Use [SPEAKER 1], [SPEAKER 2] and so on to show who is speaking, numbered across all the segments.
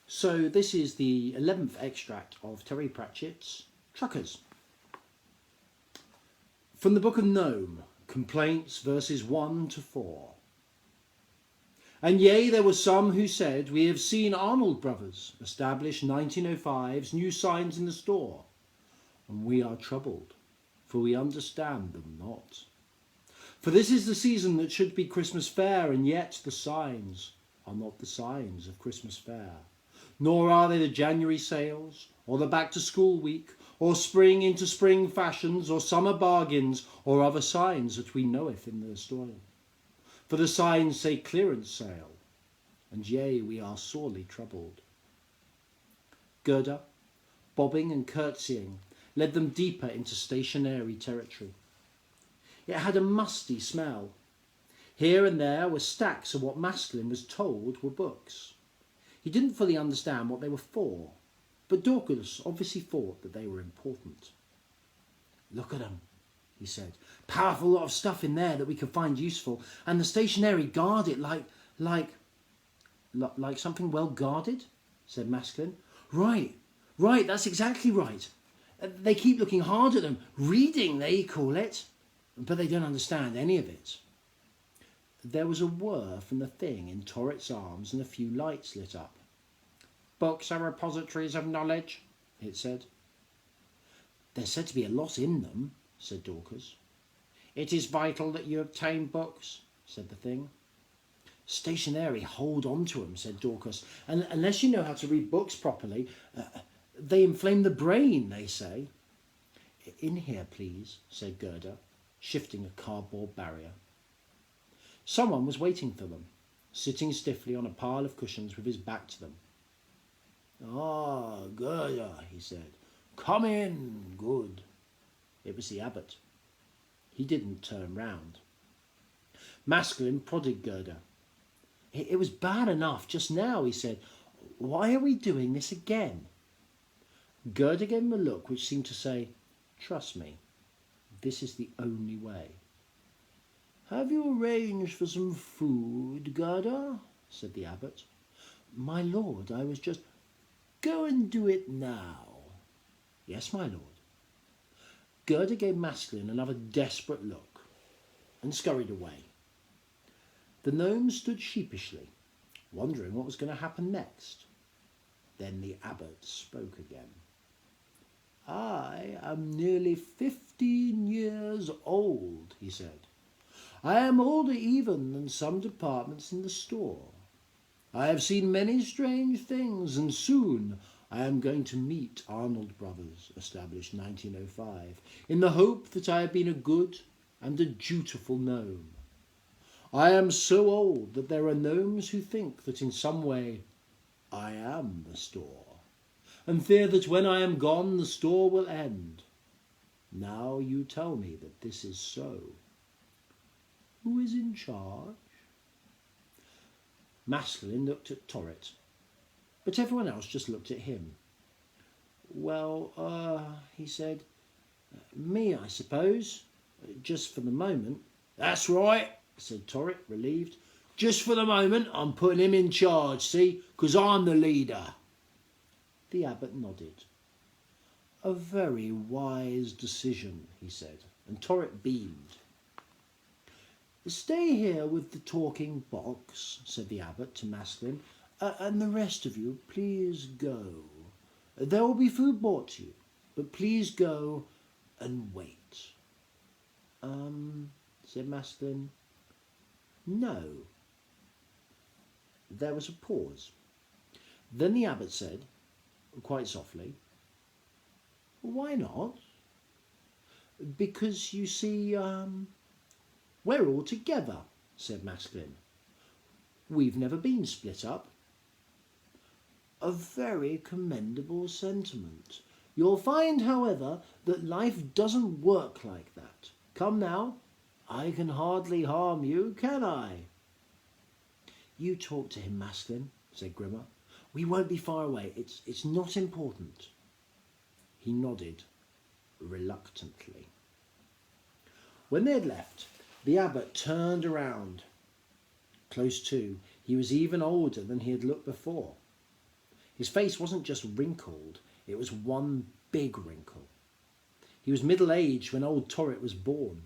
[SPEAKER 1] So this is the 11th extract of Terry Pratchett's Truckers. From the Book of Nome, Complaints, verses 1 to 4. And yea, there were some who said, We have seen Arnold Brothers establish 1905's new signs in the store, and we are troubled, for we understand them not. For this is the season that should be Christmas fair, and yet the signs are not the signs of Christmas fair. Nor are they the January sales, or the back-to-school week, or spring into spring fashions, or summer bargains, or other signs that we knoweth in the store. For the signs say clearance sale, and yea, we are sorely troubled. Gerda, bobbing and curtsying, led them deeper into stationary territory. It had a musty smell. Here and there were stacks of what Maskelyne was told were books. He didn't fully understand what they were for, but Dorcas obviously thought that they were important. Look at them, he said. Powerful lot of stuff in there that we could find useful, and the stationery guard it like something well guarded, said Maskelyne. Right, that's exactly right. They keep looking hard at them. Reading, they call it, but they don't understand any of it. There was a whir from the thing in Torret's arms, and a few lights lit up. Books are repositories of knowledge, it said. There's said to be a lot in them, said Dorcas. It is vital that you obtain books, said the thing. Stationery, hold on to them, said Dorcas. And unless you know how to read books properly, they inflame the brain, they say. In here, please, said Gerda, shifting a cardboard barrier. Someone was waiting for them, sitting stiffly on a pile of cushions with his back to them. Ah, Gerda, he said. Come in, good. It was the abbot. He didn't turn round. Maskelyne prodded Gerda. It was bad enough just now, he said. Why are we doing this again? Gerda gave him a look which seemed to say, Trust me, this is the only way. Have you arranged for some food, Gerda? Said the abbot. My lord, I was just... Go and do it now. Yes, my lord. Gerda gave Maskelyne another desperate look and scurried away. The gnome stood sheepishly, wondering what was going to happen next. Then the abbot spoke again. I am nearly 15 years old, he said. I am older even than some departments in the store. I have seen many strange things, and soon I am going to meet Arnold Brothers, established 1905, in the hope that I have been a good and a dutiful gnome. I am so old that there are gnomes who think that in some way I am the store, and fear that when I am gone the store will end. Now you tell me that this is so. Who is in charge? Maskelyne looked at Torret, but everyone else just looked at him. Well, he said, me, I suppose, just for the moment. That's right, said Torret, relieved. Just for the moment, I'm putting him in charge, see, 'cause I'm the leader. The abbot nodded. A very wise decision, he said, and Torret beamed. Stay here with the talking box, said the abbot to Maskelyne, and the rest of you, please go. There will be food brought to you, but please go and wait. Said Maskelyne. No. There was a pause. Then the abbot said, quite softly, why not? Because, you see, we're all together, said Maskelyne. We've never been split up. A very commendable sentiment. You'll find, however, that life doesn't work like that. Come now, I can hardly harm you, can I? You talk to him, Maskelyne, said Grimmer. We won't be far away. It's not important. He nodded reluctantly. When they had left, the abbot turned around. Close to, he was even older than he had looked before. His face wasn't just wrinkled, it was one big wrinkle. He was middle-aged when old Torrit was born.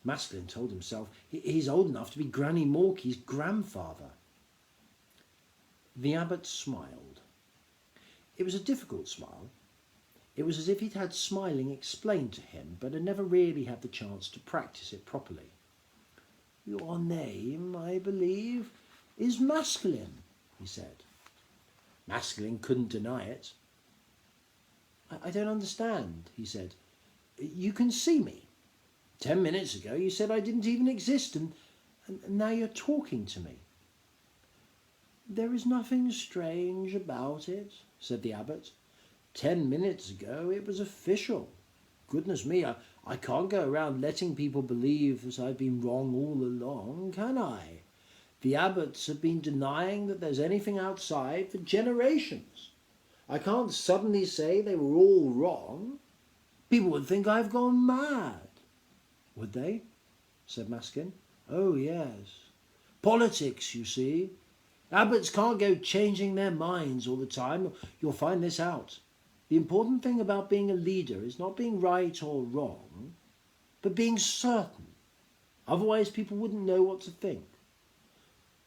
[SPEAKER 1] Maskelyne told himself he's old enough to be Granny Morky's grandfather. The abbot smiled. It was a difficult smile. It was as if he'd had smiling explained to him, but had never really had the chance to practice it properly. "Your name, I believe, is Maskelyne," he said. Maskelyne couldn't deny it. I don't understand," he said. "You can see me. 10 minutes ago you said I didn't even exist, and now you're talking to me." "There is nothing strange about it," said the abbot. 10 minutes ago it was official. Goodness me, I can't go around letting people believe that I've been wrong all along, can I? The abbots have been denying that there's anything outside for generations. I can't suddenly say they were all wrong. People would think I've gone mad." "Would they?" said Maskelyne. "Oh, yes. Politics, you see. Abbots can't go changing their minds all the time. You'll find this out. The important thing about being a leader is not being right or wrong, but being certain. Otherwise people wouldn't know what to think."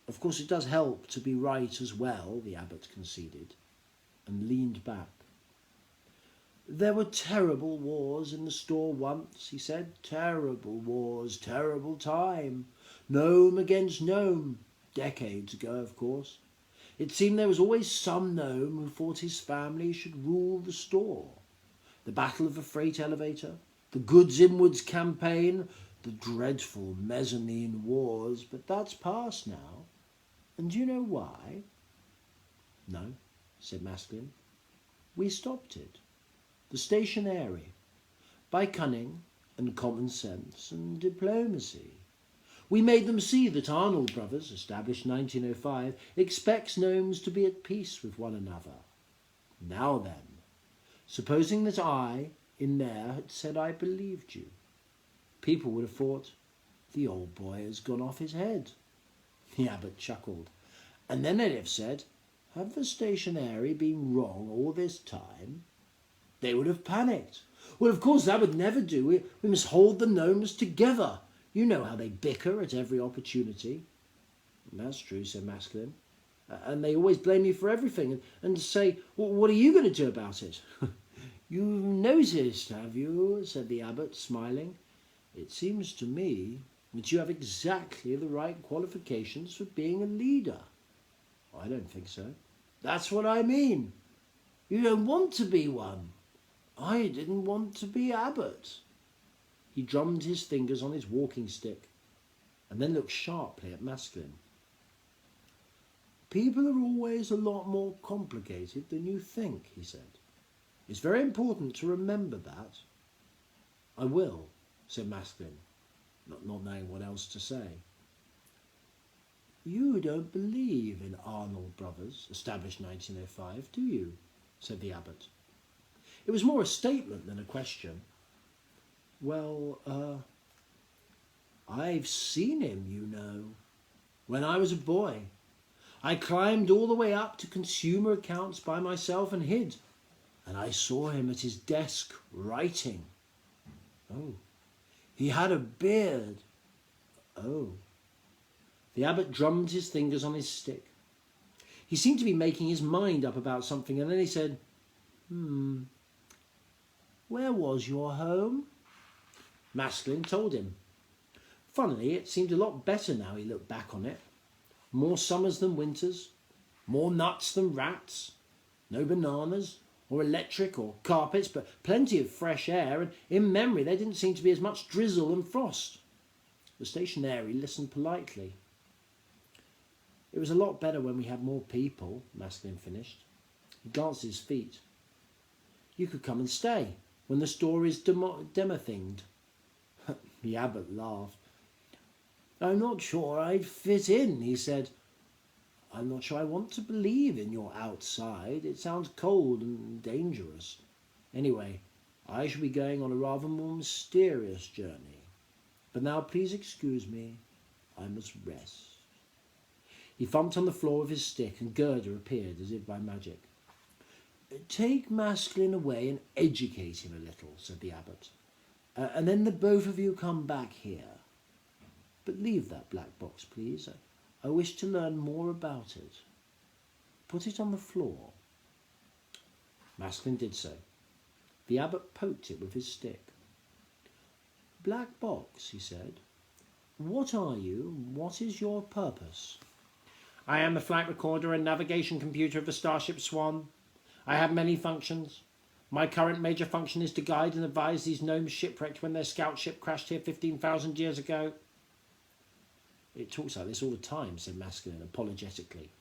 [SPEAKER 1] "Of course it does help to be right as well," the abbot conceded, and leaned back. "There were terrible wars in the store once," he said. "Terrible wars, terrible time. Gnome against gnome. Decades ago, of course. It seemed there was always some gnome who thought his family should rule the store. The battle of the freight elevator, the goods inwards campaign, the dreadful mezzanine wars, but that's past now. And do you know why?" "No," said Maskelyne. "We stopped it. The stationary. By cunning and common sense and diplomacy. We made them see that Arnold Brothers, established 1905, expects gnomes to be at peace with one another. Now then, supposing that I, in there, had said I believed you, people would have thought, the old boy has gone off his head." The abbot chuckled. "And then they'd have said, have the stationary been wrong all this time?" They would have panicked. Well, of course, that would never do. We must hold the gnomes together. You know how they bicker at every opportunity." "That's true," said Maskelyne. "And they always blame you for everything and say, well, what are you going to do about it?" "You've noticed, have you?" said the abbot, smiling. "It seems to me that you have exactly the right qualifications for being a leader." "I don't think so." "That's what I mean. You don't want to be one. I didn't want to be abbot." He drummed his fingers on his walking stick and then looked sharply at Maskelyne. "People are always a lot more complicated than you think," he said. "It's very important to remember that." "I will," said Maskelyne, not knowing what else to say. "You don't believe in Arnold Brothers, established 1905, do you?" said the abbot. It was more a statement than a question. "Well, I've seen him, you know, when I was a boy. I climbed all the way up to consumer accounts by myself and hid, and I saw him at his desk writing." "Oh." "He had a beard." "Oh." The abbot drummed his fingers on his stick. He seemed to be making his mind up about something, and then he said, "Where was your home?" Maskelyne told him. Funnily, it seemed a lot better now he looked back on it. More summers than winters, more nuts than rats, no bananas, or electric or carpets, but plenty of fresh air, and in memory there didn't seem to be as much drizzle and frost. The stationary listened politely. "It was a lot better when we had more people," Maskelyne finished. He glanced at his feet. "You could come and stay when the store is demo-thinged." The abbot laughed. "I'm not sure I'd fit in," he said. "I'm not sure I want to believe in your outside. It sounds cold and dangerous. Anyway, I shall be going on a rather more mysterious journey. But now please excuse me. I must rest." He thumped on the floor with his stick, and Gerda appeared as if by magic. Take Masklin away and educate him a little, said the abbot, and then the both of you come back here. But leave that black box, please. I wish to learn more about it. Put it on the floor. Masklin did so. The abbot poked it with his stick. Black box, he said. What are you? What is your purpose? I am the flight recorder and navigation computer of the starship Swan. I have many functions. My current major function is to guide and advise these gnomes shipwrecked when their scout ship crashed here 15,000 years ago. It talks like this all the time, said Masklin apologetically.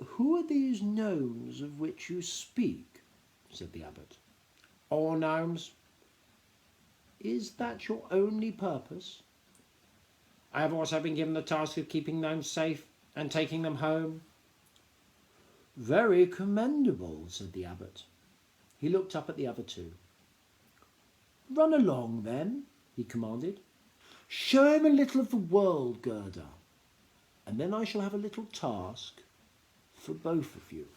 [SPEAKER 1] Who are these gnomes of which you speak? Said the abbot. All gnomes. Is that your only purpose? I have also been given the task of keeping gnomes safe and taking them home. Very commendable, said the abbot. He looked up at the other two. Run along, then, he commanded. Show him a little of the world, Gerda, and then I shall have a little task for both of you.